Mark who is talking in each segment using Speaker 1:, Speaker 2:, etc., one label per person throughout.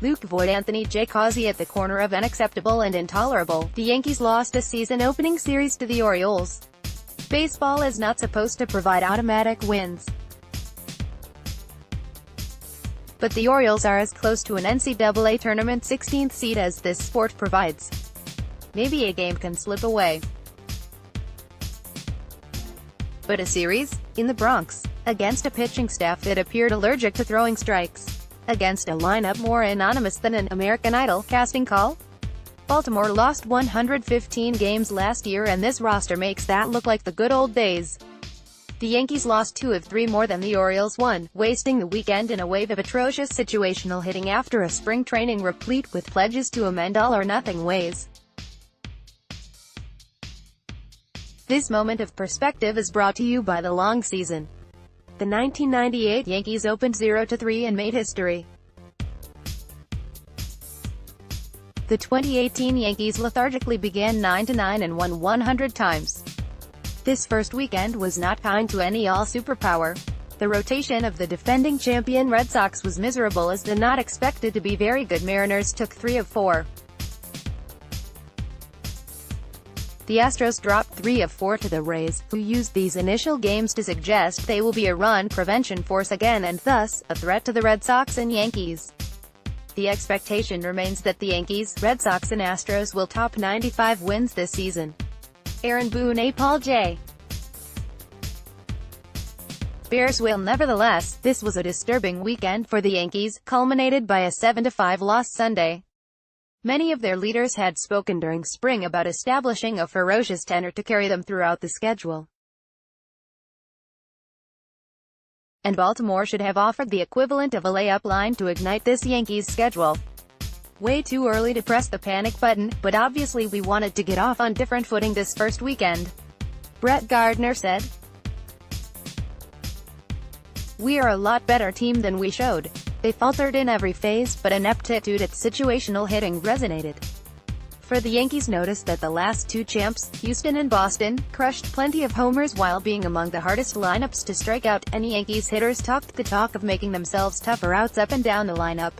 Speaker 1: Voit Anthony J. Causi at the corner of Unacceptable and Intolerable. The Yankees lost a season-opening series to the Orioles. Baseball is not supposed to provide automatic wins. But the Orioles are as close to an NCAA Tournament 16th seed as this sport provides. Maybe a game can slip away. But a series? In the Bronx, against a pitching staff that appeared allergic to throwing strikes. Against a lineup more anonymous than an American Idol casting call? Baltimore lost 115 games last year, and this roster makes that look like the good old days. The Yankees lost 2 of 3 more than the Orioles won, wasting the weekend in a wave of atrocious situational hitting after a spring training replete with pledges to amend all-or-nothing ways. This moment of perspective is brought to you by the long season. The 1998 Yankees opened 0-3 and made history. The 2018 Yankees lethargically began 9-9 and won 100 times. This first weekend was not kind to any all-superpower. The rotation of the defending champion Red Sox was miserable as the not expected to be very good Mariners took 3 of 4. The Astros dropped 3 of 4 to the Rays, who used these initial games to suggest they will be a run prevention force again and thus, a threat to the Red Sox and Yankees. The expectation remains that the Yankees, Red Sox and Astros will top 95 wins this season. Aaron Boone A. Paul J. Bears will. Nevertheless, this was a disturbing weekend for the Yankees, culminated by a 7-5 loss Sunday. Many of their leaders had spoken during spring about establishing a ferocious tenor to carry them throughout the schedule. And Baltimore should have offered the equivalent of a layup line to ignite this Yankees schedule. Way too early to press the panic button, but obviously we wanted to get off on different footing this first weekend. Brett Gardner said, "We are a lot better team than we showed. They faltered in every phase, but ineptitude at situational hitting resonated." For the Yankees noticed that the last 2 champs, Houston and Boston, crushed plenty of homers while being among the hardest lineups to strike out. Any Yankees hitters talked the talk of making themselves tougher outs up and down the lineup.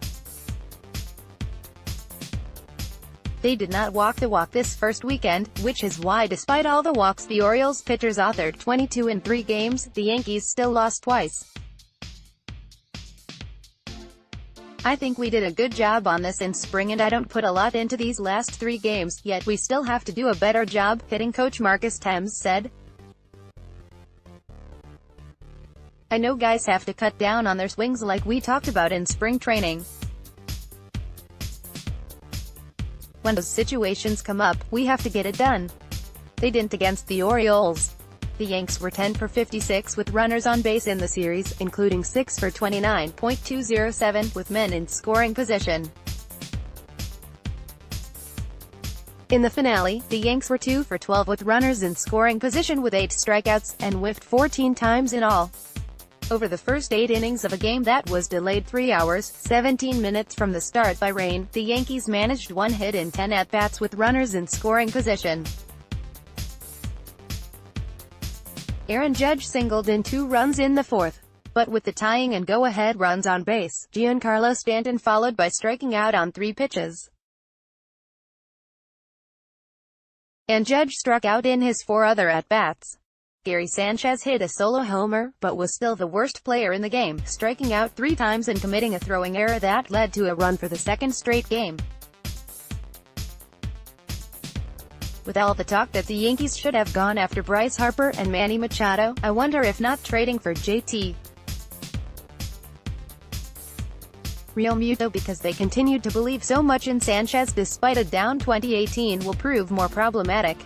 Speaker 1: They did not walk the walk this first weekend, which is why despite all the walks the Orioles pitchers authored 22 in 3 games, the Yankees still lost twice. "I think we did a good job on this in spring and I don't put a lot into these last 3 games, yet we still have to do a better job," hitting coach Marcus Thames said. "I know guys have to cut down on their swings like we talked about in spring training. When those situations come up, we have to get it done. They didn't against the Orioles." The Yanks were 10 for 56 with runners on base in the series, including 6 for 29.207, with men in scoring position. In the finale, the Yanks were 2 for 12 with runners in scoring position with 8 strikeouts, and whiffed 14 times in all. Over the first 8 innings of a game that was delayed 3 hours, 17 minutes from the start by rain, the Yankees managed 1 hit in 10 at-bats with runners in scoring position. Aaron Judge singled in 2 runs in the 4th. But with the tying and go-ahead runs on base, Giancarlo Stanton followed by striking out on 3 pitches. And Judge struck out in his 4 other at-bats. Gary Sanchez hit a solo homer, but was still the worst player in the game, striking out 3 times and committing a throwing error that led to a run for the 2nd straight game. With all the talk that the Yankees should have gone after Bryce Harper and Manny Machado, I wonder if not trading for JT Realmuto, because they continued to believe so much in Sanchez despite a down 2018, will prove more problematic.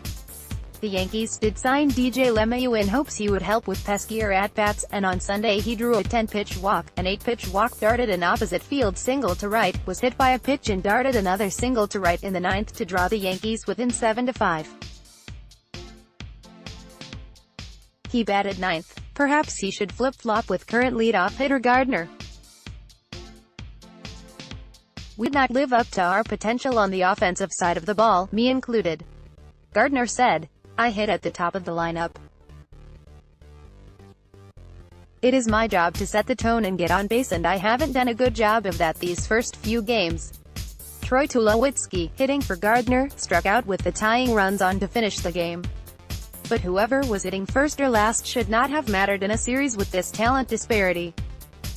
Speaker 1: The Yankees did sign DJ LeMahieu in hopes he would help with peskier at-bats, and on Sunday he drew a 10-pitch walk, an 8-pitch walk, darted an opposite field single to right, was hit by a pitch and darted another single to right in the 9th to draw the Yankees within 7-5. He batted 9th. Perhaps he should flip-flop with current leadoff hitter Gardner. "We did not live up to our potential on the offensive side of the ball, me included," Gardner said. "I hit at the top of the lineup. It is my job to set the tone and get on base, and I haven't done a good job of that these first few games. Troy Tulowitzki, hitting for Gardner, struck out with the tying runs on to finish the game. But whoever was hitting first or last should not have mattered in a series with this talent disparity.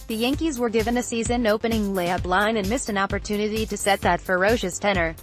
Speaker 1: The Yankees were given a season-opening layup line and missed an opportunity to set that ferocious tenor.